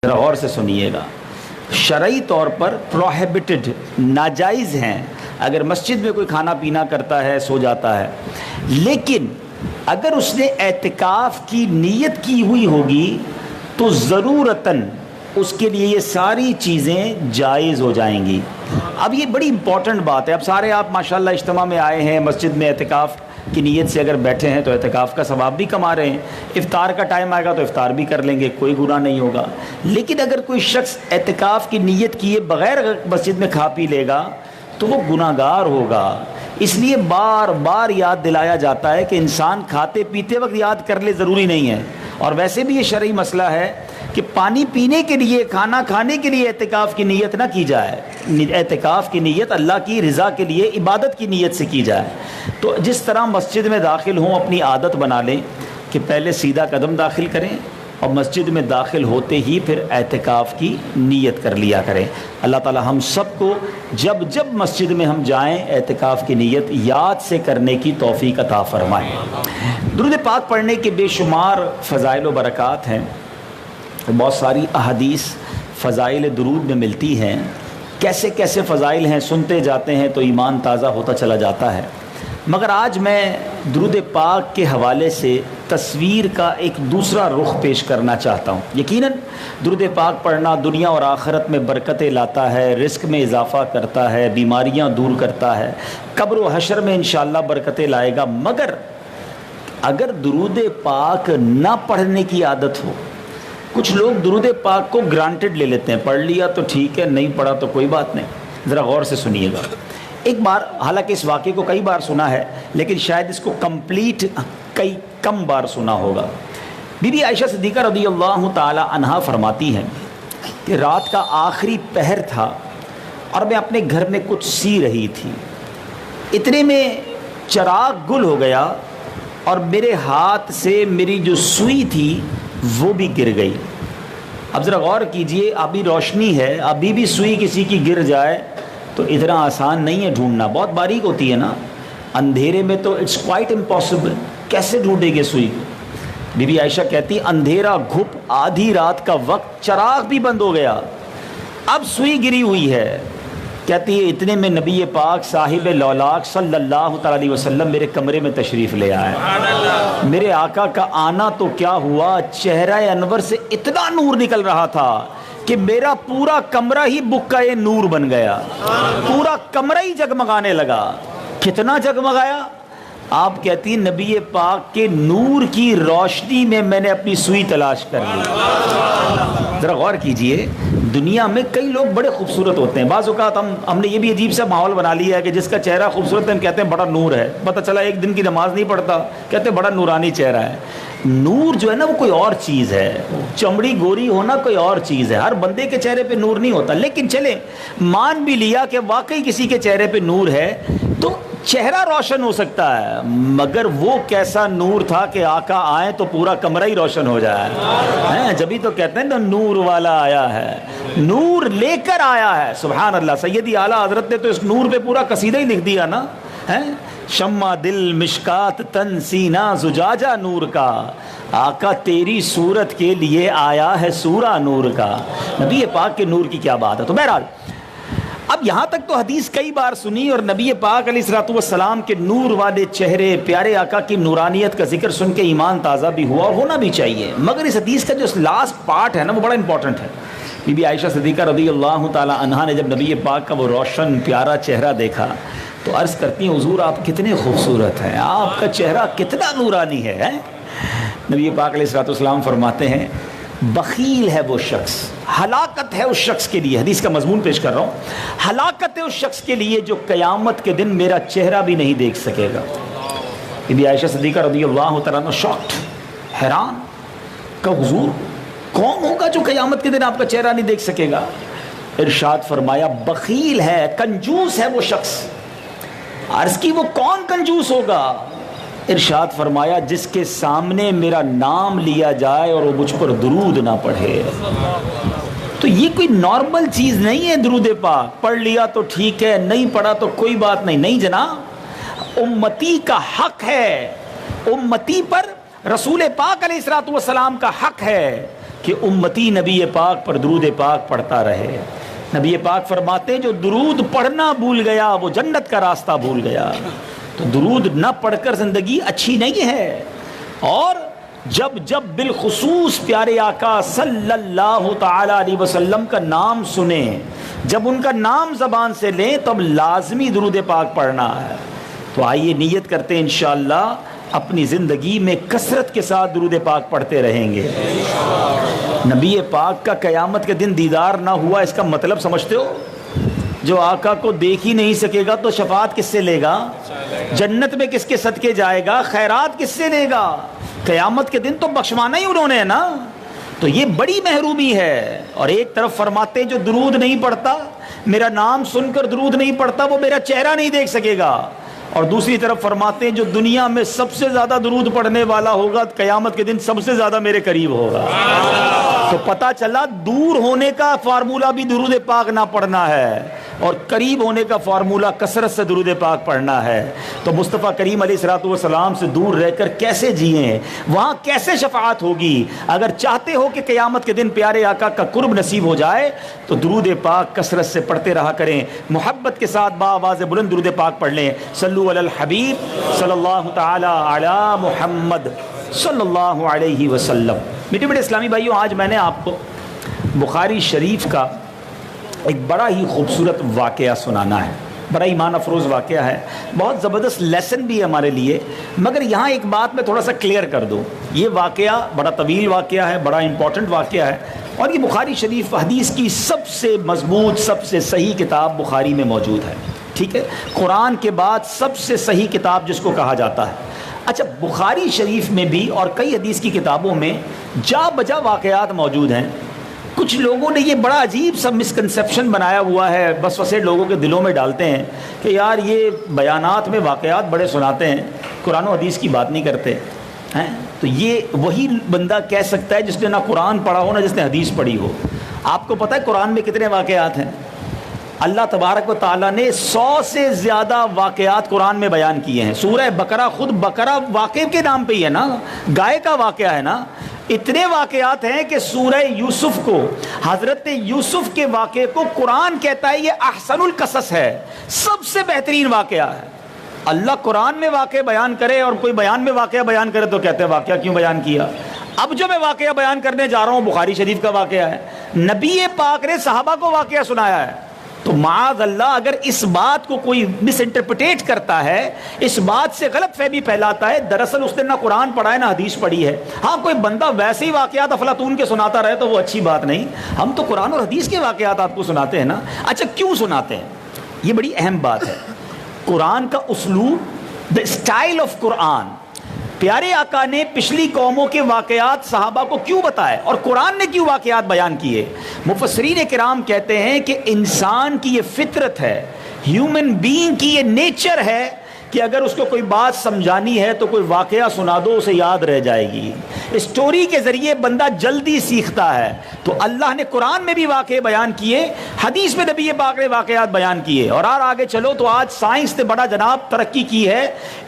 ذرا غور سے سنیے گا، شرعی طور پر پروہیبٹڈ، ناجائز ہیں اگر مسجد میں کوئی کھانا پینا کرتا ہے، سو جاتا ہے، لیکن اگر اس نے اعتکاف کی نیت کی ہوئی ہوگی تو ضرورتاً اس کے لیے یہ ساری چیزیں جائز ہو جائیں گی۔ اب یہ بڑی امپورٹنٹ بات ہے۔ اب سارے آپ ماشاءاللہ اجتماع میں آئے ہیں، مسجد میں اعتکاف کی نیت سے اگر بیٹھے ہیں تو اعتکاف کا ثواب بھی کما رہے ہیں، افطار کا ٹائم آئے گا تو افطار بھی کر لیں گے، کوئی گناہ نہیں ہوگا۔ لیکن اگر کوئی شخص اعتکاف کی نیت کیے بغیر مسجد میں کھا پی لے گا تو وہ گناہ گار ہوگا۔ اس لیے بار بار یاد دلایا جاتا ہے کہ انسان کھاتے پیتے وقت یاد کر لے، ضروری نہیں ہے۔ اور ویسے بھی یہ شرعی مسئلہ ہے کہ پانی پینے کے لیے، کھانا کھانے کے لیے اعتکاف کی نیت نہ کی جائے۔ اعتکاف کی نیت اللہ کی رضا کے لیے، عبادت کی نیت سے کی جائے۔ تو جس طرح مسجد میں داخل ہوں اپنی عادت بنا لیں کہ پہلے سیدھا قدم داخل کریں اور مسجد میں داخل ہوتے ہی پھر اعتکاف کی نیت کر لیا کریں۔ اللہ تعالی ہم سب کو جب مسجد میں ہم جائیں اعتکاف کی نیت یاد سے کرنے کی توفیق عطا فرمائے۔ درود پاک پڑھنے کے بے شمار فضائل و برکات ہیں، بہت ساری احادیث فضائل درود میں ملتی ہیں۔ کیسے کیسے فضائل ہیں، سنتے جاتے ہیں تو ایمان تازہ ہوتا چلا جاتا ہے۔ مگر آج میں درود پاک کے حوالے سے تصویر کا ایک دوسرا رخ پیش کرنا چاہتا ہوں۔ یقیناً درود پاک پڑھنا دنیا اور آخرت میں برکتیں لاتا ہے، رزق میں اضافہ کرتا ہے، بیماریاں دور کرتا ہے، قبر و حشر میں انشاءاللہ برکتیں لائے گا۔ مگر اگر درود پاک نہ پڑھنے کی عادت ہو، کچھ لوگ درود پاک کو گرانٹڈ لے لیتے ہیں، پڑھ لیا تو ٹھیک ہے، نہیں پڑھا تو کوئی بات نہیں۔ ذرا غور سے سنیے گا۔ ایک بار، حالانکہ اس واقعے کو کئی بار سنا ہے لیکن شاید اس کو کمپلیٹ کئی کم بار سنا ہوگا۔ بی بی عائشہ صدیقہ رضی اللہ تعالی عنہا فرماتی ہیں کہ رات کا آخری پہر تھا اور میں اپنے گھر میں کچھ سی رہی تھی، اتنے میں چراغ گل ہو گیا اور میرے ہاتھ سے میری جو سوئی تھی وہ بھی گر گئی۔ اب ذرا غور کیجئے، ابھی روشنی ہے، ابھی بھی سوئی کسی کی گر جائے تو اتنا آسان نہیں ہے ڈھونڈنا، بہت باریک ہوتی ہے نا، اندھیرے میں تو اٹس کوائٹ امپاسبل، کیسے ڈھونڈے گے سوئی کو؟ بی بی عائشہ کہتی اندھیرا گھپ، آدھی رات کا وقت، چراغ بھی بند ہو گیا، اب سوئی گری ہوئی ہے۔ کہتی ہے اتنے میں نبی پاک صاحب لولاک صلی اللہ تعالی علیہ وسلم میرے کمرے میں تشریف لے آئے۔ میرے آقا کا آنا تو کیا ہوا، چہرہ انور سے اتنا نور نکل رہا تھا کہ میرا پورا کمرہ ہی بکہ نور بن گیا، پورا کمرہ ہی جگمگانے لگا۔ کتنا جگمگایا؟ آپ کہتی ہیں نبی پاک کے نور کی روشنی میں میں نے اپنی سوئی تلاش کر لی۔ ذرا غور کیجئے، دنیا میں کئی لوگ بڑے خوبصورت ہوتے ہیں، بعض اوقات ہم نے یہ بھی عجیب سا ماحول بنا لیا ہے کہ جس کا چہرہ خوبصورت ہے ہم کہتے ہیں بڑا نور ہے، پتہ چلا ایک دن کی نماز نہیں پڑھتا، کہتے ہیں بڑا نورانی چہرہ ہے۔ نور جو ہے نا وہ کوئی اور چیز ہے، چمڑی گوری ہونا کوئی اور چیز ہے، ہر بندے کے چہرے پہ نور نہیں ہوتا۔ لیکن چلیں مان بھی لیا کہ واقعی کسی کے چہرے پہ نور ہے تو چہرہ روشن ہو سکتا ہے، مگر وہ کیسا نور تھا کہ آقا آئیں تو پورا کمرہ ہی روشن ہو جائے۔ جبھی تو کہتے ہیں نا نور والا آیا ہے، نور لے کر آیا ہے۔ سبحان اللہ، سیدی اعلیٰ حضرت نے تو اس نور پہ پورا قصیدہ ہی لکھ دیا نا، شمع دل مشکات تن سینہ زجاجہ نور کا، آقا تیری صورت کے لیے آیا ہے سورہ نور کا۔ نبی پاک کے نور کی کیا بات ہے۔ تو بہرحال اب یہاں تک تو حدیث کئی بار سنی اور نبی پاک علیہ الصلوۃ والسلام کے نور والے چہرے، پیارے آقا کی نورانیت کا ذکر سن کے ایمان تازہ بھی ہوا اور ہونا بھی چاہیے۔ مگر اس حدیث کا جو لاسٹ پارٹ ہے نا وہ بڑا امپورٹنٹ ہے۔ بی بی عائشہ صدیقہ رضی اللہ تعالی عنہا نے جب نبی پاک کا وہ روشن پیارا چہرہ دیکھا تو عرض کرتی ہیں حضور آپ کتنے خوبصورت ہیں، آپ کا چہرہ کتنا نورانی ہے۔ نبی پاک علیہ الصلوۃ والسلام فرماتے ہیں بخیل ہے وہ شخص، ہلاکت ہے اس شخص کے لیے، حدیث کا مضمون پیش کر رہا ہوں، ہلاکت ہے اس شخص کے لیے جو قیامت کے دن میرا چہرہ بھی نہیں دیکھ سکے گا۔ بی بی عائشہ صدیقہ رضی اللہ تعالیٰ عنہ شاکڈ، حیران کہ حضور کون ہوگا جو قیامت کے دن آپ کا چہرہ نہیں دیکھ سکے گا؟ ارشاد فرمایا بخیل ہے، کنجوس ہے وہ شخص۔ عرض کی وہ کون کنجوس ہوگا؟ ارشاد فرمایا جس کے سامنے میرا نام لیا جائے اور وہ مجھ پر درود نہ پڑھے۔ تو یہ کوئی نارمل چیز نہیں ہے، درود پاک پڑھ لیا تو ٹھیک ہے، نہیں پڑھا تو کوئی بات نہیں، نہیں جناب، امتی کا حق ہے، امتی پر رسول پاک علیہ الصلوۃ والسلام کا حق ہے کہ امتی نبی پاک پر درود پاک پڑھتا رہے. نبی پاک فرماتے ہیں جو درود پڑھنا بھول گیا وہ جنت کا راستہ بھول گیا. تو درود نہ پڑھ کر زندگی اچھی نہیں ہے. اور جب بالخصوص پیارے آقا صلی اللہ تعالی علیہ وسلم کا نام سنیں, جب ان کا نام زبان سے لیں تب لازمی درود پاک پڑھنا ہے. تو آئیے نیت کرتے ہیں انشاءاللہ اپنی زندگی میں کثرت کے ساتھ درود پاک پڑھتے رہیں گے. نبی پاک کا قیامت کے دن دیدار نہ ہوا, اس کا مطلب سمجھتے ہو؟ جو آقا کو دیکھ ہی نہیں سکے گا تو شفاعت کس سے لے گا؟ جنت میں کس کے صدقے جائے گا؟ خیرات کس سے لے گا؟ قیامت کے دن تو بخشوانا ہی انہوں نے ہے نا. تو یہ بڑی محرومی ہے. اور ایک طرف فرماتے جو درود نہیں پڑھتا, میرا نام سن کر درود نہیں پڑھتا, وہ میرا چہرہ نہیں دیکھ سکے گا. اور دوسری طرف فرماتے ہیں جو دنیا میں سب سے زیادہ درود پڑھنے والا ہوگا قیامت کے دن سب سے زیادہ میرے قریب ہوگا. تو پتہ چلا دور ہونے کا فارمولہ بھی درود پاک نہ پڑھنا ہے, اور قریب ہونے کا فارمولہ کثرت سے درود پاک پڑھنا ہے. تو مصطفیٰ کریم علیہ الصلوۃ والسلام سے دور رہ کر کیسے جئیں, وہاں کیسے شفاعت ہوگی؟ اگر چاہتے ہو کہ قیامت کے دن پیارے آقا کا قرب نصیب ہو جائے تو درود پاک کثرت سے پڑھتے رہا کریں. محبت کے ساتھ باآواز بلند درود پاک پڑھ لیں. صلو علی الحبیب صلی اللہ تعالی علی محمد صلی اللہ علیہ وسلم. میٹھے میٹھے اسلامی بھائیوں, آج میں نے آپ کو بخاری شریف کا ایک بڑا ہی خوبصورت واقعہ سنانا ہے. بڑا ایمان افروز واقعہ ہے, بہت زبردست لیسن بھی ہے ہمارے لیے. مگر یہاں ایک بات میں تھوڑا سا کلیئر کر دوں, یہ واقعہ بڑا طویل واقعہ ہے, بڑا امپورٹنٹ واقعہ ہے, اور یہ بخاری شریف حدیث کی سب سے مضبوط سب سے صحیح کتاب بخاری میں موجود ہے. ٹھیک ہے, قرآن کے بعد سب سے صحیح کتاب جس کو کہا جاتا ہے. اچھا, بخاری شریف میں بھی اور کئی حدیث کی کتابوں میں جا بجا واقعات موجود ہیں. کچھ لوگوں نے یہ بڑا عجیب سا مسکنسیپشن بنایا ہوا ہے, بس وسے لوگوں کے دلوں میں ڈالتے ہیں کہ یار یہ بیانات میں واقعات بڑے سناتے ہیں, قرآن و حدیث کی بات نہیں کرتے ہیں. تو یہ وہی بندہ کہہ سکتا ہے جس نے نہ قرآن پڑھا ہو نہ جس نے حدیث پڑھی ہو. آپ کو پتہ ہے قرآن میں کتنے واقعات ہیں؟ اللہ تبارک و تعالیٰ نے 100 سے زیادہ واقعات قرآن میں بیان کیے ہیں. سورہ بقرہ, خود بقرہ واقعے کے نام پہ ہی ہے نا, گائے کا واقعہ ہے نا. اتنے واقعات ہیں کہ سورہ یوسف کو, حضرت یوسف کے واقعے کو قرآن کہتا ہے یہ احسن القصص ہے, سب سے بہترین واقعہ ہے. اللہ قرآن میں واقعہ بیان کرے اور کوئی بیان میں واقعہ بیان کرے تو کہتے ہیں واقعہ کیوں بیان کیا. اب جو میں واقعہ بیان کرنے جا رہا ہوں بخاری شریف کا واقعہ ہے. نبی پاک نے صحابہ کو واقعہ سنایا ہے. تو معاذ اللہ اگر اس بات کو کوئی مس انٹرپریٹ کرتا ہے, اس بات سے غلط فہمی پھیلاتا ہے, دراصل اس نے نہ قرآن پڑھا ہے نہ حدیث پڑھی ہے. ہاں, کوئی بندہ ویسے ہی واقعات افلاطون کے سناتا رہے تو وہ اچھی بات نہیں. ہم تو قرآن اور حدیث کے واقعات آپ کو سناتے ہیں نا. اچھا, کیوں سناتے ہیں؟ یہ بڑی اہم بات ہے. قرآن کا اسلوب, دا اسٹائل آف قرآن, پیارے آقا نے پچھلی قوموں کے واقعات صحابہ کو کیوں بتائے اور قرآن نے کیوں واقعات بیان کیے؟ مفسرین کرام کہتے ہیں کہ انسان کی یہ فطرت ہے, ہیومن بینگ کی یہ نیچر ہے کہ اگر اس کو کوئی بات سمجھانی ہے تو کوئی واقعہ سنا دو, اسے یاد رہ جائے گی. اسٹوری کے ذریعے بندہ جلدی سیکھتا ہے. تو اللہ نے قرآن میں بھی واقعے بیان کیے, حدیث میں نبی پاک نے واقعات بیان کیے. اور آگے چلو تو آج سائنس نے بڑا جناب ترقی کی ہے.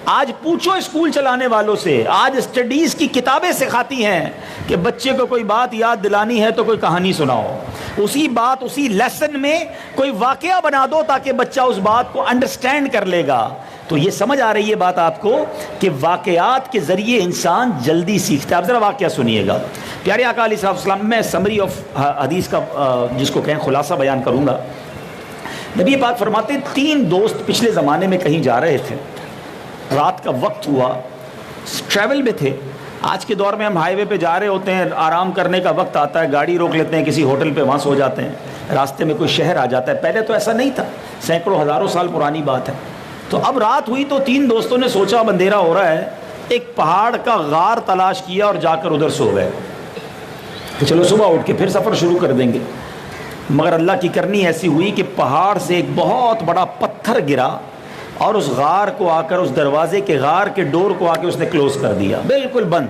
آج پوچھو اسکول چلانے والوں سے, آج اسٹڈیز کی کتابیں سکھاتی ہیں کہ بچے کو کوئی بات یاد دلانی ہے تو کوئی کہانی سناؤ, اسی بات اسی لیسن میں کوئی واقعہ بنا دو تاکہ بچہ اس بات کو انڈرسٹینڈ کر لے گا. تو یہ سمجھ آ رہی ہے بات آپ کو کہ واقعات کے ذریعے انسان جلدی سیکھتا ہے. اب ذرا واقعہ سنیے گا. پیارے آقا علیہ السلام, میں سمری آف حدیث کا جس کو کہیں خلاصہ بیان کروں گا. نبی پاک فرماتے 3 دوست پچھلے زمانے میں کہیں جا رہے تھے, رات کا وقت ہوا, ٹریول میں تھے. آج کے دور میں ہم ہائی وے پہ جا رہے ہوتے ہیں, آرام کرنے کا وقت آتا ہے, گاڑی روک لیتے ہیں کسی ہوٹل پہ, وہاں سو جاتے ہیں, راستے میں کوئی شہر آ جاتا ہے. پہلے تو ایسا نہیں تھا, سینکڑوں ہزاروں سال پرانی بات ہے. تو اب رات ہوئی تو 3 دوستوں نے سوچا اب اندھیرا ہو رہا ہے, ایک پہاڑ کا غار تلاش کیا اور جا کر ادھر سو گئے کہ چلو صبح اٹھ کے پھر سفر شروع کر دیں گے. مگر اللہ کی کرنی ایسی ہوئی کہ پہاڑ سے ایک بہت بڑا پتھر گرا اور اس غار کو آ کر, اس دروازے کے غار کے ڈور کو آ کے اس نے کلوز کر دیا, بالکل بند.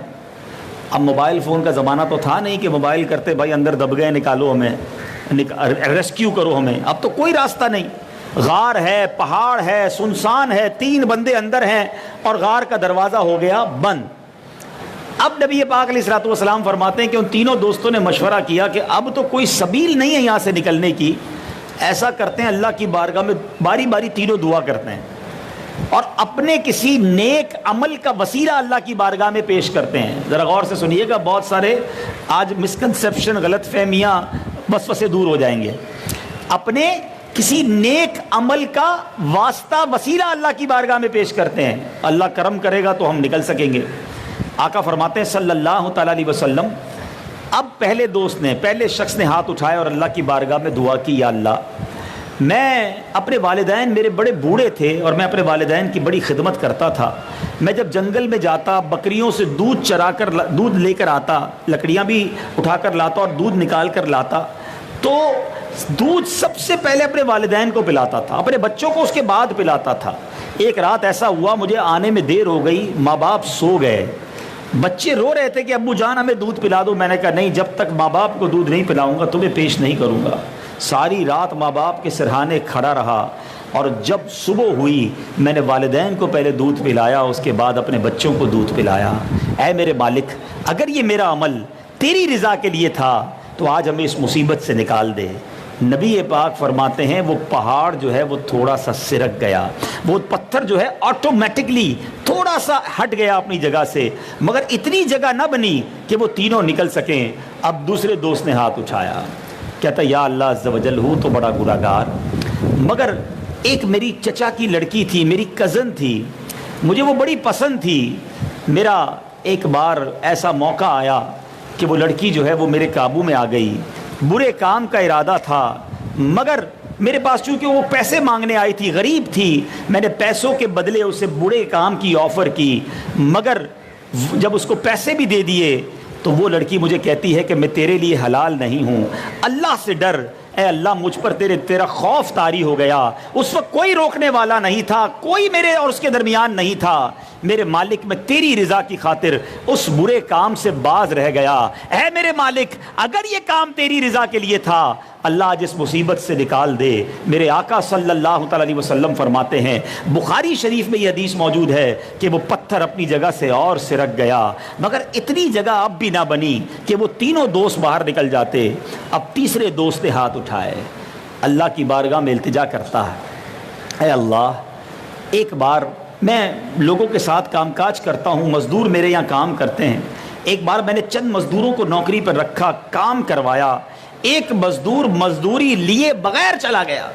اب موبائل فون کا زمانہ تو تھا نہیں کہ موبائل کرتے بھائی اندر دب گئے نکالو ہمیں, ریسکیو کرو ہمیں. اب تو کوئی راستہ نہیں, غار ہے, پہاڑ ہے, سنسان ہے, 3 بندے اندر ہیں اور غار کا دروازہ ہو گیا بند. اب نبی پاک علیہ الصلوۃ والسلام فرماتے ہیں کہ ان تینوں دوستوں نے مشورہ کیا کہ اب تو کوئی سبیل نہیں ہے یہاں سے نکلنے کی، ایسا کرتے ہیں اللہ کی بارگاہ میں باری باری تینوں دعا کرتے ہیں اور اپنے کسی نیک عمل کا وسیلہ اللہ کی بارگاہ میں پیش کرتے ہیں۔ ذرا غور سے سنیے گا، بہت سارے آج مسکنسیپشن، غلط فہمیاں، وسوسے دور ہو جائیں گے۔ اپنے کسی نیک عمل کا واسطہ وسیلہ اللہ کی بارگاہ میں پیش کرتے ہیں، اللہ کرم کرے گا تو ہم نکل سکیں گے۔ آقا فرماتے ہیں صلی اللہ تعالیٰ علیہ وسلم، اب پہلے شخص نے ہاتھ اٹھایا اور اللہ کی بارگاہ میں دعا کی، یا اللہ میں اپنے والدین میرے بڑے بوڑھے تھے اور میں اپنے والدین کی بڑی خدمت کرتا تھا۔ میں جب جنگل میں جاتا، بکریوں سے دودھ لے کر آتا، لکڑیاں بھی اٹھا کر لاتا اور دودھ نکال کر لاتا، تو دودھ سب سے پہلے اپنے والدین کو پلاتا تھا، اپنے بچوں کو اس کے بعد پلاتا تھا۔ ایک رات ایسا ہوا، مجھے آنے میں دیر ہو گئی، ماں باپ سو گئے، بچے رو رہے تھے کہ ابو جان ہمیں دودھ پلا دو۔ میں نے کہا نہیں، جب تک ماں باپ کو دودھ نہیں پلاؤں گا تمہیں پیش نہیں کروں گا۔ ساری رات ماں باپ کے سرہانے کھڑا رہا اور جب صبح ہوئی میں نے والدین کو پہلے دودھ پلایا، اس کے بعد اپنے بچوں کو دودھ پلایا۔ اے میرے مالک، اگر یہ میرا عمل تیری رضا کے لیے تھا تو آج ہمیں اس مصیبت سے نکال دے۔ نبی پاک فرماتے ہیں وہ پہاڑ جو ہے وہ تھوڑا سا سرک گیا، وہ پتھر جو ہے آٹومیٹکلی تھوڑا سا ہٹ گیا اپنی جگہ سے، مگر اتنی جگہ نہ بنی کہ وہ تینوں نکل سکیں۔ اب دوسرے دوست نے ہاتھ اٹھایا، کہتا یا اللہ عز و جل، ہوں تو بڑا گنہگار، مگر ایک میری چچا کی لڑکی تھی، میری کزن تھی، مجھے وہ بڑی پسند تھی۔ میرا ایک بار ایسا موقع آیا کہ وہ لڑکی جو ہے وہ میرے قابو میں آ گئی، برے کام کا ارادہ تھا، مگر میرے پاس چونکہ وہ پیسے مانگنے آئی تھی، غریب تھی، میں نے پیسوں کے بدلے اسے برے کام کی آفر کی، مگر جب اس کو پیسے بھی دے دیے تو وہ لڑکی مجھے کہتی ہے کہ میں تیرے لیے حلال نہیں ہوں، اللہ سے ڈر، اے اللہ مجھ پر تیرا خوف طاری ہو گیا۔ اس وقت کوئی روکنے والا نہیں تھا، کوئی میرے اور اس کے درمیان نہیں تھا، میرے مالک میں تیری رضا کی خاطر اس برے کام سے باز رہ گیا۔ اے میرے مالک، اگر یہ کام تیری رضا کے لیے تھا، اللہ آج اس مصیبت سے نکال دے۔ میرے آقا صلی اللہ تعالیٰ علیہ وسلم فرماتے ہیں، بخاری شریف میں یہ حدیث موجود ہے کہ وہ پتھر اپنی جگہ سے اور سرک گیا، مگر اتنی جگہ اب بھی نہ بنی کہ وہ تینوں دوست باہر نکل جاتے۔ اب تیسرے دوست نے ہاتھ اٹھائے، اللہ کی بارگاہ میں التجا کرتا ہے، اے اللہ ایک بار میں لوگوں کے ساتھ کام کاج کرتا ہوں، مزدور میرے یہاں کام کرتے ہیں، ایک بار میں نے چند مزدوروں کو نوکری پر رکھا، کام کروایا، ایک مزدور مزدوری لیے بغیر چلا گیا،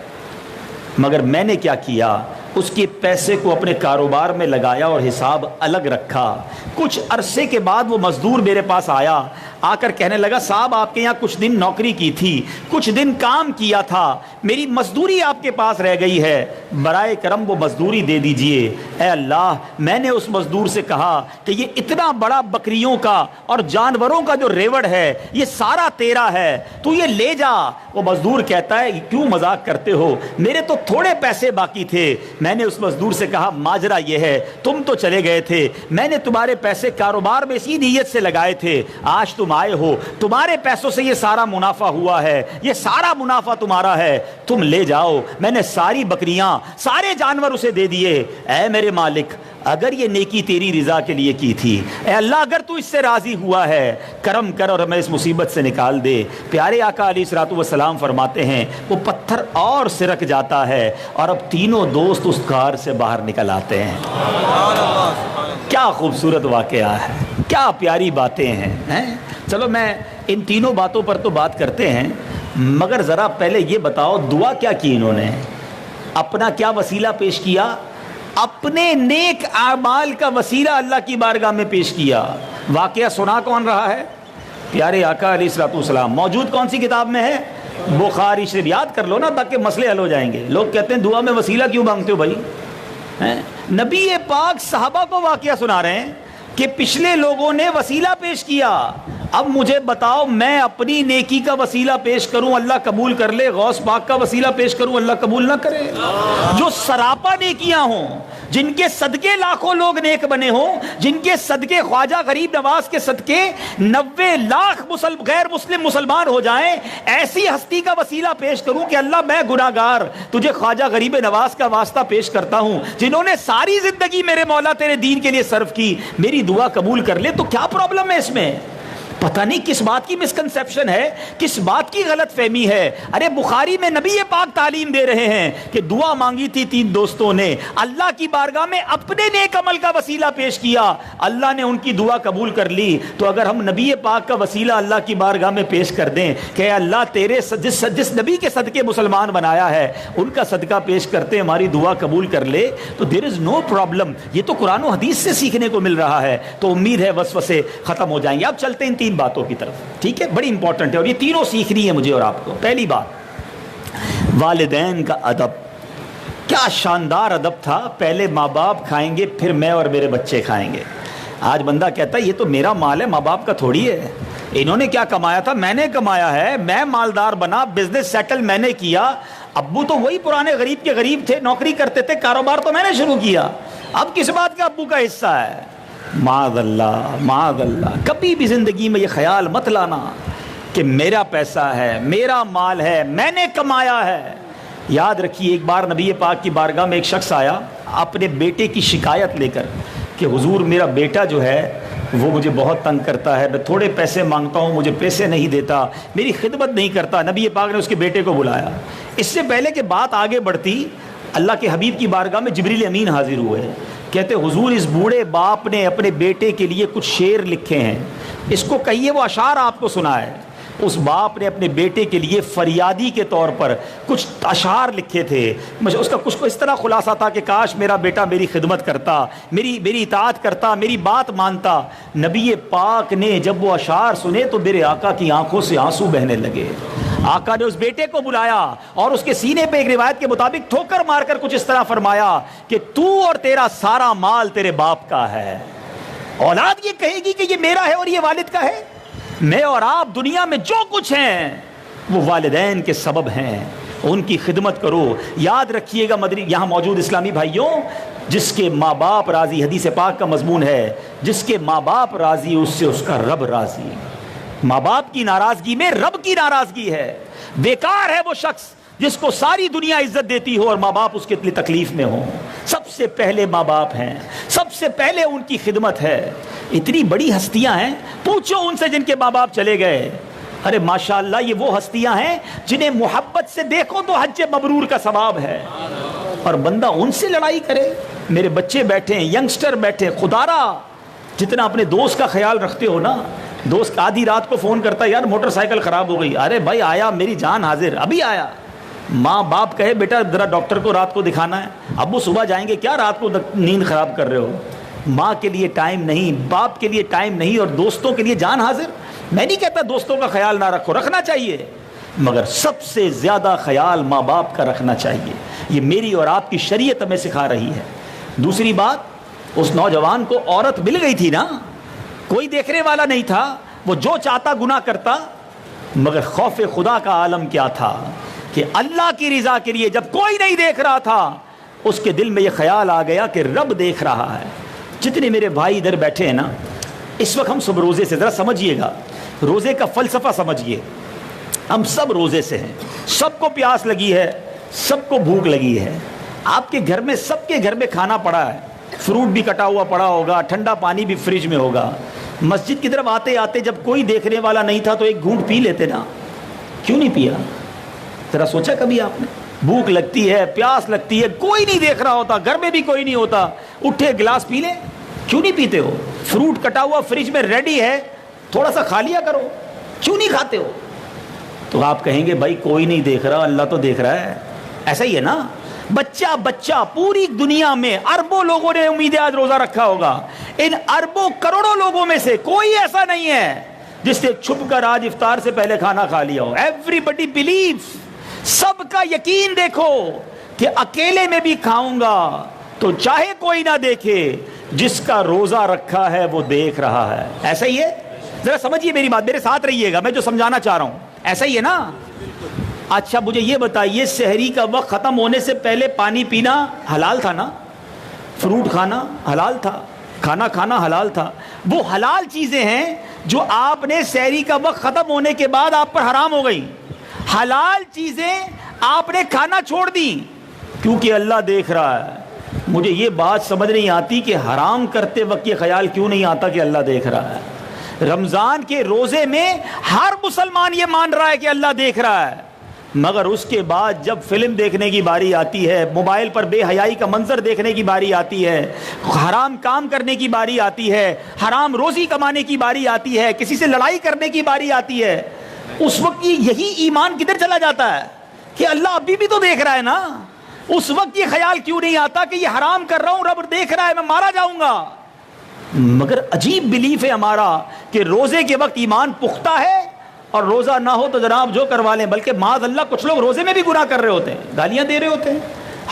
مگر میں نے کیا کیا، اس کے پیسے کو اپنے کاروبار میں لگایا اور حساب الگ رکھا۔ کچھ عرصے کے بعد وہ مزدور میرے پاس آیا، آ کر کہنے لگا صاحب آپ کے یہاں کچھ دن نوکری کی تھی، کچھ دن کام کیا تھا، میری مزدوری آپ کے پاس رہ گئی ہے، برائے کرم وہ مزدوری دے دیجئے۔ اے اللہ، میں نے اس مزدور سے کہا کہ یہ اتنا بڑا بکریوں کا اور جانوروں کا جو ریوڑ ہے یہ سارا تیرا ہے، تو یہ لے جا۔ وہ مزدور کہتا ہے کیوں مذاق کرتے ہو، میرے تو تھوڑے پیسے باقی تھے۔ میں نے اس مزدور سے کہا ماجرا یہ ہے، تم تو چلے گئے تھے، میں نے تمہارے پیسے کاروبار میں اسی نیت سے لگائے تھے، آج تم آئے ہو، تمہارے پیسوں سے یہ سارا منافع ہوا ہے، یہ سارا منافع تمہارا ہے، تم لے جاؤ۔ میں نے ساری بکریاں، سارے جانور اسے دے دیے۔ اے میرے مالک، اگر یہ نیکی تیری رضا کے لیے کی تھی، اے اللہ اگر تو اس سے راضی ہوا ہے، کرم کر اور ہمیں اس مصیبت سے نکال دے۔ پیارے آقا علیہ الصلوۃ والسلام فرماتے ہیں وہ پتھر اور سرک جاتا ہے اور اب تینوں دوست اس غار سے باہر نکل آتے ہیں۔ کیا خوبصورت واقعہ ہے، کیا پیاری باتیں ہیں۔ چلو میں ان تینوں باتوں پر تو بات کرتے ہیں، مگر ذرا پہلے یہ بتاؤ دعا کیا کی انہوں نے، اپنا کیا وسیلہ پیش کیا، اپنے نیک اعمال کا وسیلہ اللہ کی بارگاہ میں پیش کیا۔ واقعہ سنا کون رہا ہے؟ پیارے آقا علیہ الصلوۃ والسلام۔ موجود کون سی کتاب میں ہے؟ بخاری شریف۔ یاد کر لو نا تاکہ مسئلے حل ہو جائیں گے۔ لوگ کہتے ہیں دعا میں وسیلہ کیوں مانگتے ہو بھائی؟ نبی پاک صحابہ کو واقعہ سنا رہے ہیں کہ پچھلے لوگوں نے وسیلہ پیش کیا، اب مجھے بتاؤ میں اپنی نیکی کا وسیلہ پیش کروں اللہ قبول کر لے, غوث پاک کا وسیلہ پیش کروں اللہ قبول نہ کرے؟ جو سراپا نیکیاں ہوں, جن کے صدقے لاکھوں لوگ نیک بنے ہوں, جن کے صدقے خواجہ غریب نواز کے صدقے 90 لاکھ غیر مسلم مسلمان ہو جائیں, ایسی ہستی کا وسیلہ پیش کروں کہ اللہ میں گناہگار تجھے خواجہ غریب نواز کا واسطہ پیش کرتا ہوں, جنہوں نے ساری زندگی میرے مولا تیرے دین کے لیے صرف کی, میری دعا قبول کر لے, تو کیا پرابلم ہے اس میں؟ پتہ نہیں کس بات کی مسکنسیپشن ہے, کس بات کی غلط فہمی ہے. ارے بخاری میں نبی پاک تعلیم دے رہے ہیں کہ دعا مانگی تھی 3 دوستوں نے, اللہ کی بارگاہ میں اپنے نیک عمل کا وسیلہ پیش کیا, اللہ نے ان کی دعا قبول کر لی. تو اگر ہم نبی پاک کا وسیلہ اللہ کی بارگاہ میں پیش کر دیں کہ اللہ تیرے جس نبی کے صدقے مسلمان بنایا ہے ان کا صدقہ پیش کرتے ہماری دعا قبول کر لے, تو دیر از نو پرابلم. یہ تو قرآن و حدیث سے سیکھنے کو مل رہا ہے. تو امید ہے وسوسے ختم ہو جائیں گے. اب چلتے ہیں 3 باتوں کی طرف, ٹھیک ہے, بڑی امپورٹنٹ ہے اور یہ تینوں سیکھنی ہے مجھے اور آپ کو. پہلی بات, والدین کا ادب. کیا شاندار ادب تھا, پہلے ماں باپ کھائیں گے پھر میں اور میرے بچے کھائیں گے. آج بندہ کہتا ہے یہ تو میرا مال ہے, ماں باپ کا تھوڑی ہے, انہوں نے کیا کمایا تھا میں نے کمایا ہے, میں مالدار بنا, بزنس سیٹل میں نے کیا, ابو تو وہی پرانے غریب کے غریب تھے, نوکری کرتے تھے, کاروبار تو میں نے شروع کیا, اب کس بات کا ابو کا حصہ ہے؟ معاذ اللہ معاذ اللہ. کبھی بھی زندگی میں یہ خیال مت لانا کہ میرا پیسہ ہے, میرا مال ہے, میں نے کمایا ہے. یاد رکھیے ایک بار نبی پاک کی بارگاہ میں ایک شخص آیا اپنے بیٹے کی شکایت لے کر کہ حضور میرا بیٹا جو ہے وہ مجھے بہت تنگ کرتا ہے, میں تھوڑے پیسے مانگتا ہوں مجھے پیسے نہیں دیتا, میری خدمت نہیں کرتا. نبی پاک نے اس کے بیٹے کو بلایا. اس سے پہلے کہ بات آگے بڑھتی, اللہ کے حبیب کی بارگاہ میں جبریل امین حاضر ہوئے. کہتے حضور اس بوڑھے باپ نے اپنے بیٹے کے لیے کچھ شعر لکھے ہیں, اس کو کہیے وہ اشعار آپ کو سنائے. اس باپ نے اپنے بیٹے کے لیے فریادی کے طور پر کچھ اشعار لکھے تھے. اس کا کچھ اس طرح خلاصہ تھا کہ کاش میرا بیٹا میری خدمت کرتا, میری اطاعت کرتا, میری بات مانتا. نبی پاک نے جب وہ اشعار سنے تو میرے آقا کی آنکھوں سے آنسو بہنے لگے. آقا نے اس بیٹے کو بلایا اور اس کے سینے پہ ایک روایت کے مطابق ٹھوکر مار کر کچھ اس طرح فرمایا کہ تو اور تیرا سارا مال تیرے باپ کا ہے. اولاد یہ کہے گی کہ یہ میرا ہے اور یہ والد کا ہے. میں اور آپ دنیا میں جو کچھ ہیں وہ والدین کے سبب ہیں, ان کی خدمت کرو. یاد رکھیے گا یہاں موجود اسلامی بھائیوں, جس کے ماں باپ راضی, حدیث پاک کا مضمون ہے, جس کے ماں باپ راضی اس سے اس کا رب راضی. ماں باپ کی ناراضگی میں رب کی ناراضگی ہے. بیکار ہے وہ شخص جس کو ساری دنیا عزت دیتی ہو اور ماں باپ اس کے لیے تکلیف میں ہوں. سب سے پہلے ماں باپ ہیں, سب سے پہلے ان کی خدمت ہے. اتنی بڑی ہستیاں ہیں, پوچھو ان سے جن کے ماں باپ چلے گئے. ارے ماشاءاللہ یہ وہ ہستیاں ہیں جنہیں محبت سے دیکھو تو حج مبرور کا ثواب ہے, اور بندہ ان سے لڑائی کرے. میرے بچے بیٹھے ہیں, ینگسٹر بیٹھے, خدارا جتنا اپنے دوست کا خیال رکھتے ہو نا, دوست آدھی رات کو فون کرتا ہے یار موٹر سائیکل خراب ہو گئی, ارے بھائی آیا, میری جان حاضر, ابھی آیا. ماں باپ کہے بیٹا ذرا ڈاکٹر کو رات کو دکھانا ہے, ابو صبح جائیں گے, کیا رات کو نیند خراب کر رہے ہو. ماں کے لیے ٹائم نہیں, باپ کے لیے ٹائم نہیں, اور دوستوں کے لیے جان حاضر. میں نہیں کہتا دوستوں کا خیال نہ رکھو, رکھنا چاہیے, مگر سب سے زیادہ خیال ماں باپ کا رکھنا چاہیے. یہ میری اور آپ کی شریعت ہمیں سکھا رہی ہے. دوسری بات, اس نوجوان کو عورت مل گئی تھی نا, کوئی دیکھنے والا نہیں تھا, وہ جو چاہتا گناہ کرتا, مگر خوف خدا کا عالم کیا تھا کہ اللہ کی رضا کے لیے جب کوئی نہیں دیکھ رہا تھا اس کے دل میں یہ خیال آ گیا کہ رب دیکھ رہا ہے. جتنے میرے بھائی ادھر بیٹھے ہیں نا, اس وقت ہم سب روزے سے, ذرا سمجھیے گا روزے کا فلسفہ سمجھیے. ہم سب روزے سے ہیں, سب کو پیاس لگی ہے, سب کو بھوک لگی ہے. آپ کے گھر میں, سب کے گھر میں کھانا پڑا ہے, فروٹ بھی کٹا ہوا پڑا ہوگا, ٹھنڈا پانی بھی فریج میں ہوگا. مسجد کی طرف آتے آتے جب کوئی دیکھنے والا نہیں تھا تو ایک گھونٹ پی لیتے نا, کیوں نہیں پیا؟ ذرا سوچا کبھی آپ نے؟ بھوک لگتی ہے, پیاس لگتی ہے, کوئی نہیں دیکھ رہا ہوتا, گھر میں بھی کوئی نہیں ہوتا, اٹھے گلاس پی لیں, کیوں نہیں پیتے ہو؟ فروٹ کٹا ہوا فریج میں ریڈی ہے, تھوڑا سا کھا لیا کرو, کیوں نہیں کھاتے ہو؟ تو آپ کہیں گے بھائی کوئی نہیں دیکھ رہا, اللہ تو دیکھ رہا ہے. ایسا ہی ہے نا, بچہ پوری دنیا میں اربوں لوگوں نے امید آج روزہ رکھا ہوگا, ان اربوں کروڑوں لوگوں میں سے کوئی ایسا نہیں ہے جس نے چھپ کر آج افطار سے پہلے کھانا کھا لیا ہو. ایوری بڈی بیلیوز, سب کا یقین دیکھو کہ اکیلے میں بھی کھاؤں گا تو چاہے کوئی نہ دیکھے, جس کا روزہ رکھا ہے وہ دیکھ رہا ہے. ایسا ہی ہے, ذرا سمجھیے میری بات، میرے ساتھ رہیے گا، میں جو سمجھانا چاہ رہا ہوں ایسا ہی ہے نا؟ اچھا مجھے یہ بتائیے، سحری کا وقت ختم ہونے سے پہلے پانی پینا حلال تھا نا؟ فروٹ کھانا حلال تھا، کھانا کھانا حلال تھا۔ وہ حلال چیزیں ہیں جو آپ نے سحری کا وقت ختم ہونے کے بعد آپ پر حرام ہو گئی۔ حلال چیزیں آپ نے کھانا چھوڑ دی کیونکہ اللہ دیکھ رہا ہے۔ مجھے یہ بات سمجھ نہیں آتی کہ حرام کرتے وقت یہ خیال کیوں نہیں آتا کہ اللہ دیکھ رہا ہے۔ رمضان کے روزے میں ہر مسلمان یہ مان رہا ہے کہ اللہ دیکھ رہا ہے، مگر اس کے بعد جب فلم دیکھنے کی باری آتی ہے، موبائل پر بے حیائی کا منظر دیکھنے کی باری آتی ہے، حرام کام کرنے کی باری آتی ہے، حرام روزی کمانے کی باری آتی ہے، کسی سے لڑائی کرنے کی باری آتی ہے، اس وقت یہی ایمان کدھر چلا جاتا ہے کہ اللہ ابھی بھی تو دیکھ رہا ہے نا؟ اس وقت یہ خیال کیوں نہیں آتا کہ یہ حرام کر رہا ہوں، رب دیکھ رہا ہے، میں مارا جاؤں گا؟ مگر عجیب بلیف ہے ہمارا کہ روزے کے وقت ایمان پختہ ہے اور روزہ نہ ہو تو جناب جو کروا لیں، بلکہ معاذ اللہ کچھ لوگ روزے میں بھی گناہ کر رہے ہوتے ہیں، گالیاں دے رہے ہوتے ہیں،